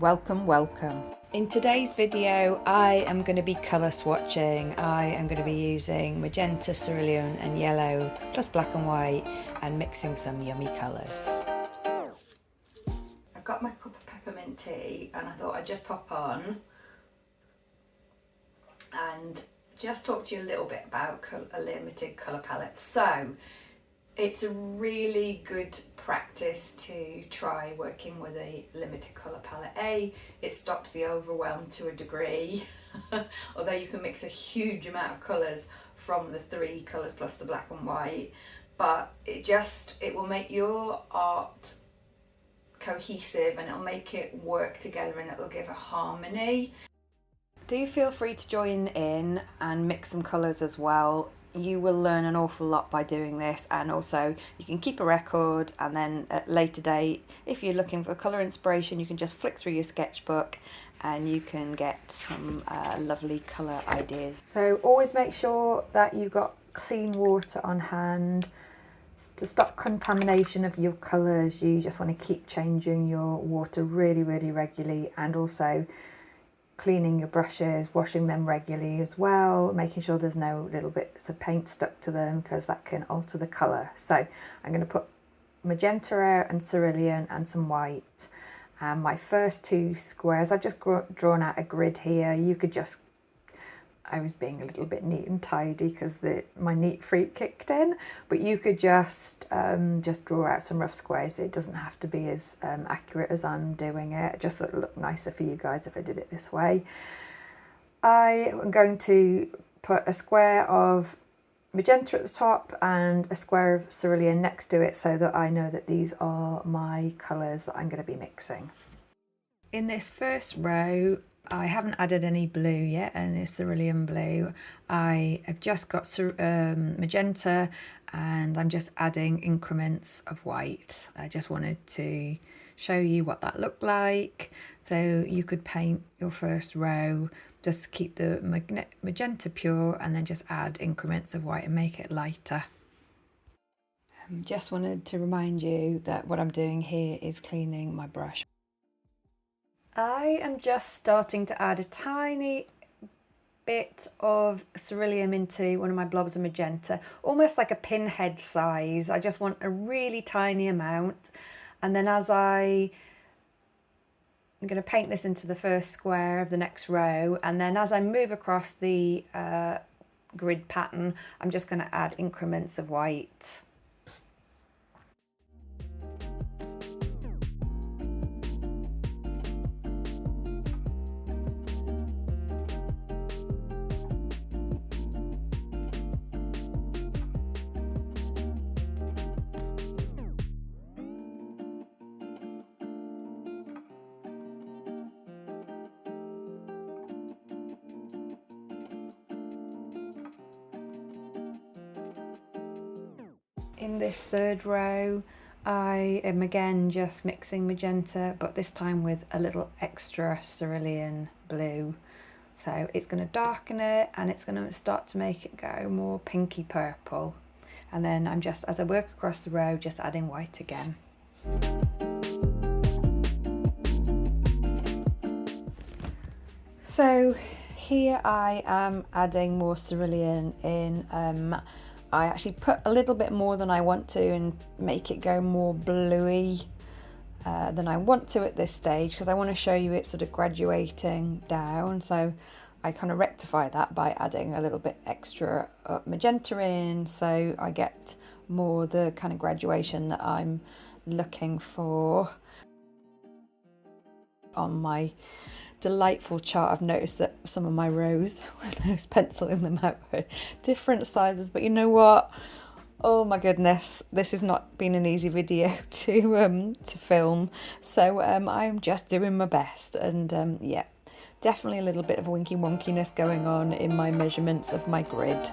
Welcome, welcome. In today's video, I am going to be colour swatching. I am going to be using magenta, cerulean and yellow, plus black and white, and mixing some yummy colours. I've got my cup of peppermint tea and I thought I'd just pop on and just talk to you a little bit about a limited colour palette. So it's a really good practice to try working with a limited colour palette. It stops the overwhelm to a degree, although you can mix a huge amount of colours from the 3 colours plus the black and white, but it will make your art cohesive and it'll make it work together and it'll give a harmony. Do feel free to join in and mix some colours as well. You will learn an awful lot by doing this, and also you can keep a record, and then at a later date, if you're looking for colour inspiration, you can just flick through your sketchbook and you can get some lovely colour ideas. So always make sure that you've got clean water on hand to stop contamination of your colours. You just want to keep changing your water really regularly, and also cleaning your brushes, washing them regularly as well, making sure there's no little bits of paint stuck to them because that can alter the colour. So I'm going to put magenta out and cerulean and some white. And my first 2 squares, I've just drawn out a grid here. You could just, I was being a little bit neat and tidy because my neat freak kicked in, but you could just draw out some rough squares. It doesn't have to be as accurate as I'm doing it. Just so it'll look nicer for you guys if I did it this way. I am going to put a square of magenta at the top and a square of cerulean next to it so that I know that these are my colours that I'm going to be mixing. In this first row, I haven't added any blue yet, and it's cerulean blue. I have just got magenta, and I'm just adding increments of white. I just wanted to show you what that looked like. So you could paint your first row, just keep the magenta pure, and then just add increments of white and make it lighter. Just wanted to remind you that what I'm doing here is cleaning my brush. I am just starting to add a tiny bit of cerulean into one of my blobs of magenta, almost like a pinhead size. I just want a really tiny amount, and then I'm going to paint this into the first square of the next row, and then as I move across the grid pattern, I'm just going to add increments of white. In this third row, I am again just mixing magenta, but this time with a little extra cerulean blue. So it's going to darken it and it's going to start to make it go more pinky purple. And then I'm just, as I work across the row, just adding white again. So here I am adding more cerulean in. I actually put a little bit more than I want to and make it go more bluey than I want to at this stage, because I want to show you it sort of graduating down. So I kind of rectify that by adding a little bit extra magenta in, so I get more the kind of graduation that I'm looking for. On my delightful chart, I've noticed that some of my rows, when I was penciling them out, were different sizes, but you know what? Oh my goodness, this has not been an easy video to film, so I'm just doing my best, and yeah, definitely a little bit of winky wonkiness going on in my measurements of my grid.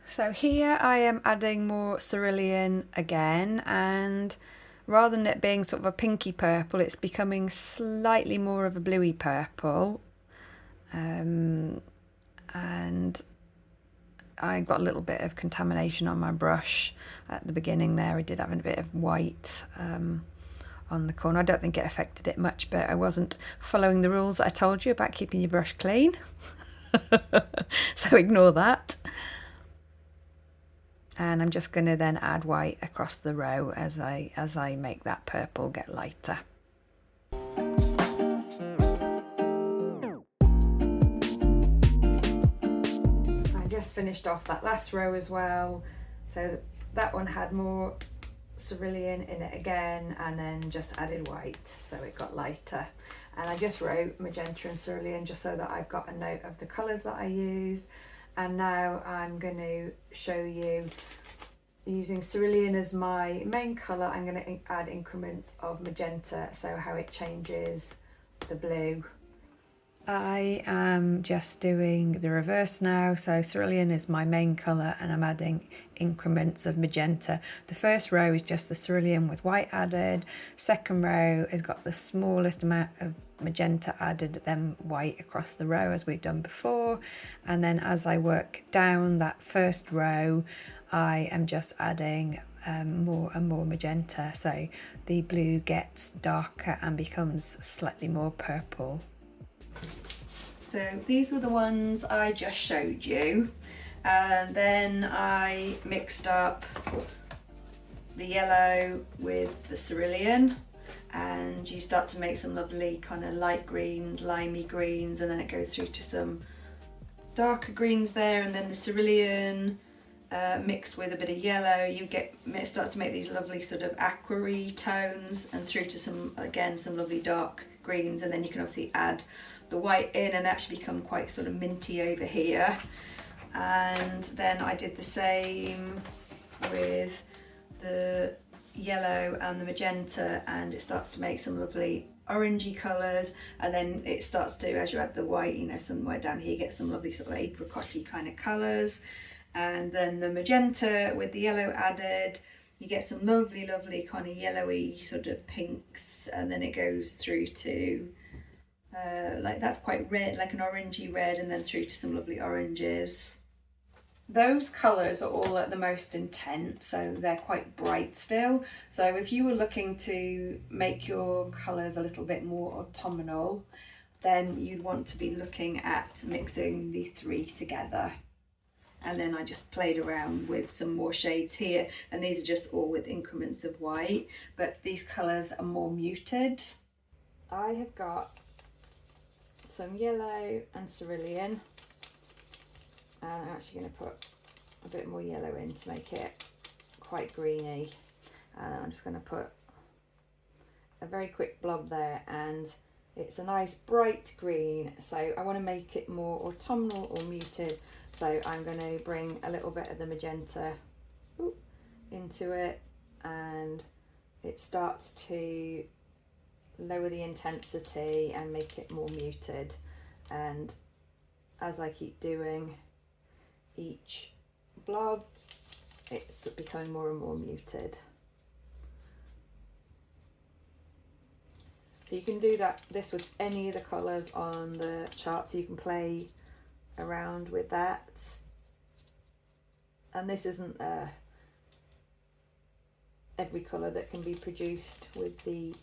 So here I am adding more cerulean again, and rather than it being sort of a pinky purple, it's becoming slightly more of a bluey purple. And I got a little bit of contamination on my brush at the beginning there. I did have a bit of white on the corner. I don't think it affected it much, but I wasn't following the rules that I told you about keeping your brush clean. So ignore that. And I'm just going to then add white across the row as I make that purple get lighter. I just finished off that last row as well, so that one had more cerulean in it again, and then just added white so it got lighter. And I just wrote magenta and cerulean just so that I've got a note of the colours that I used. And now I'm going to show you, using cerulean as my main colour, I'm going to add increments of magenta, so how it changes the blue. I am just doing the reverse now, so cerulean is my main colour and I'm adding increments of magenta. The first row is just the cerulean with white added, second row has got the smallest amount of magenta added, then white across the row as we've done before, and then as I work down that first row I am just adding more and more magenta, so the blue gets darker and becomes slightly more purple. So these were the ones I just showed you, and then I mixed up the yellow with the cerulean, and you start to make some lovely kind of light greens, limey greens, and then it goes through to some darker greens there, and then the cerulean mixed with a bit of yellow, it starts to make these lovely sort of aqua-y tones, and through to some lovely dark greens, and then you can obviously add the white in and actually become quite sort of minty over here. And then I did the same with the yellow and the magenta, and it starts to make some lovely orangey colours, and then it starts to, as you add the white, you know, somewhere down here you get some lovely sort of apricot-y kind of colours. And then the magenta with the yellow added, you get some lovely kind of yellowy sort of pinks, and then it goes through to like that's quite red, like an orangey red, and then through to some lovely oranges. Those colours are all at the most intense, so they're quite bright still. So if you were looking to make your colours a little bit more autumnal, then you'd want to be looking at mixing the three together. And then I just played around with some more shades here, and these are just all with increments of white, but these colours are more muted. I have got some yellow and cerulean, and I'm actually going to put a bit more yellow in to make it quite greeny, and I'm just going to put a very quick blob there, and it's a nice bright green, so I want to make it more autumnal or muted, so I'm going to bring a little bit of the magenta into it, and it starts to lower the intensity and make it more muted. And as I keep doing each blob, it's becoming more and more muted. So you can do this with any of the colours on the chart, so you can play around with that. And this isn't every colour that can be produced with the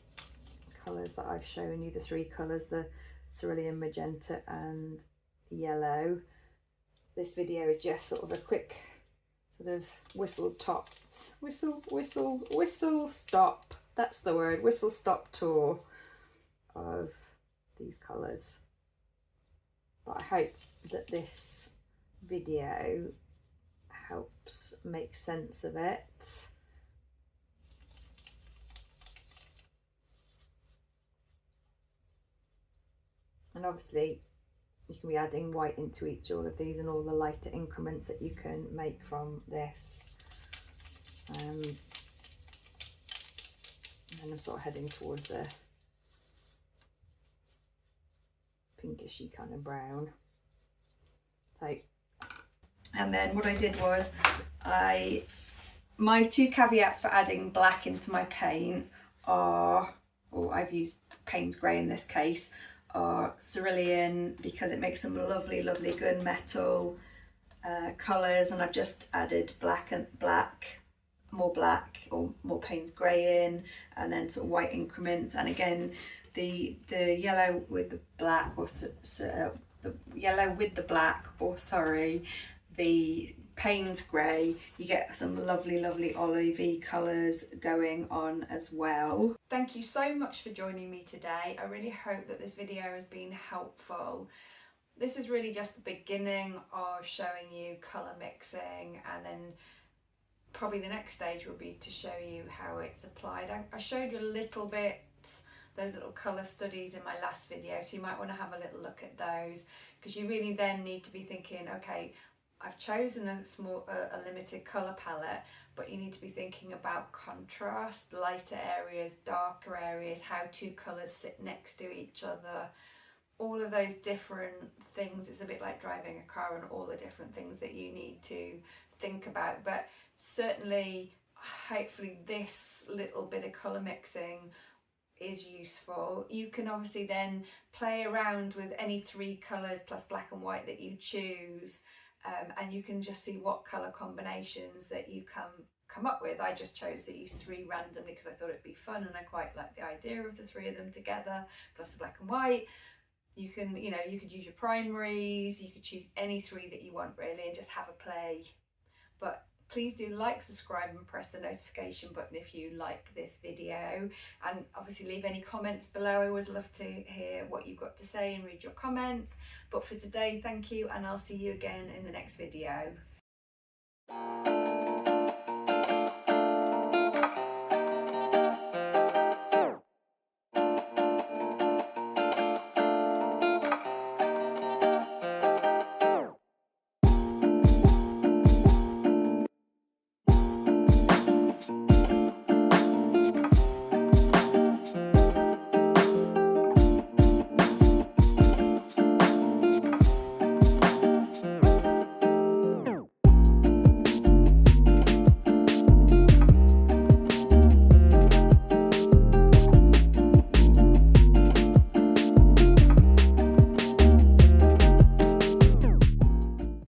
colours that I've shown you, the three colours, the cerulean, magenta and yellow. This video is just sort of a quick sort of whistle stop, that's the word, whistle stop tour of these colours. But I hope that this video helps make sense of it. And obviously you can be adding white into all of these and all the lighter increments that you can make from this. And I'm sort of heading towards a pinkishy kind of brown. So, and then what I did was I My two caveats for adding black into my paint are, or I've used Payne's Grey in this case, are Cerulean, because it makes some lovely gunmetal colours, and I've just added more black or more Payne's Grey in, and then sort of white increments. And again, the yellow with the black, or the yellow with the black, or sorry, the Payne's Grey, you get some lovely olivey colours going on as well. Thank you so much for joining me today. I really hope that this video has been helpful. This is really just the beginning of showing you colour mixing, and then probably the next stage will be to show you how it's applied. I showed you a little bit those little colour studies in my last video, so you might want to have a little look at those, because you really then need to be thinking, okay, I've chosen a limited colour palette, but you need to be thinking about contrast, lighter areas, darker areas, how two colours sit next to each other, all of those different things. It's a bit like driving a car, and all the different things that you need to think about. But certainly, hopefully this little bit of colour mixing is useful. You can obviously then play around with any three colours plus black and white that you choose, and you can just see what colour combinations that you come up with. I just chose to use three randomly because I thought it'd be fun, and I quite like the idea of the three of them together plus the black and white. You can, you could use your primaries, you could choose any three that you want really, and just have a play. But please do like, subscribe and press the notification button if you like this video, and obviously leave any comments below. I always love to hear what you've got to say and read your comments. But for today, thank you, and I'll see you again in the next video.